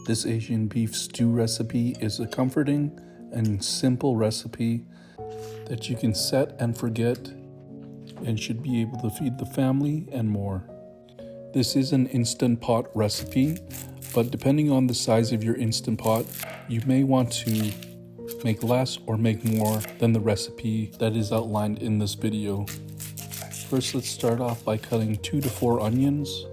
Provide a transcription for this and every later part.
This Asian beef stew recipe is a comforting and simple recipe that you can set and forget and should be able to feed the family and more. This is an Instant Pot recipe, but depending on the size of your Instant Pot, you may want to make less or make more than the recipe that is outlined in this video. First, let's start off by cutting 2 to 4 onions.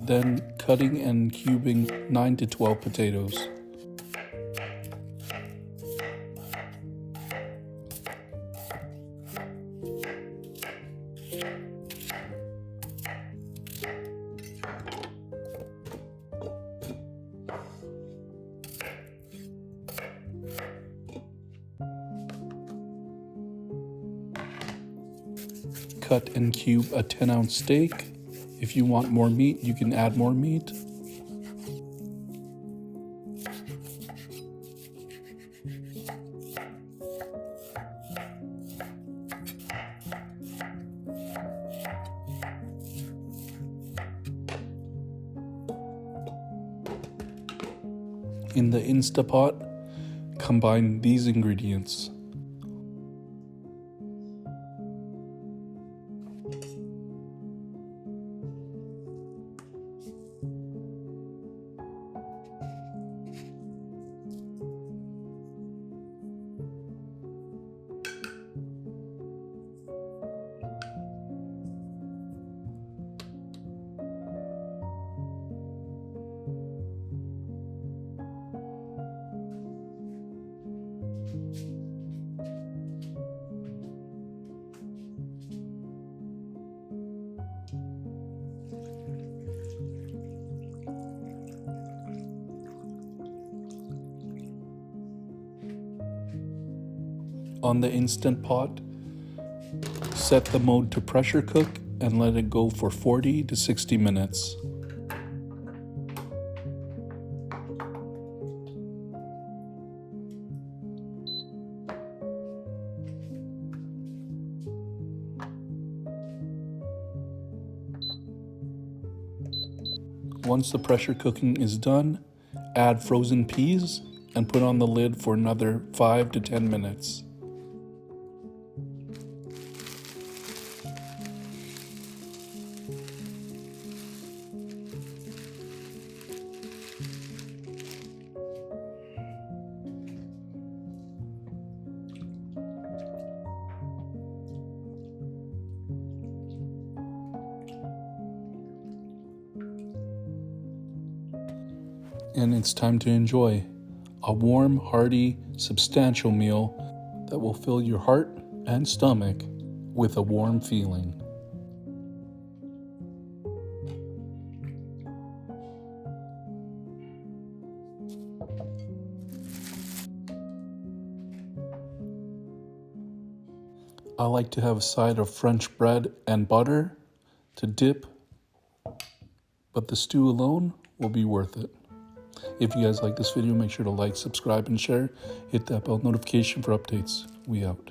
Then cutting and cubing 9 to 12 potatoes. Cut and cube a 10-ounce steak. If you want more meat, you can add more meat. In the Instapot, combine these ingredients. On the Instant Pot, set the mode to pressure cook and let it go for 40 to 60 minutes. Once the pressure cooking is done, add frozen peas and put on the lid for another 5 to 10 minutes. And it's time to enjoy a warm, hearty, substantial meal that will fill your heart and stomach with a warm feeling. I like to have a side of French bread and butter to dip, but the stew alone will be worth it. If you guys like this video, make sure to like, subscribe, and share. Hit that bell notification for updates. We out.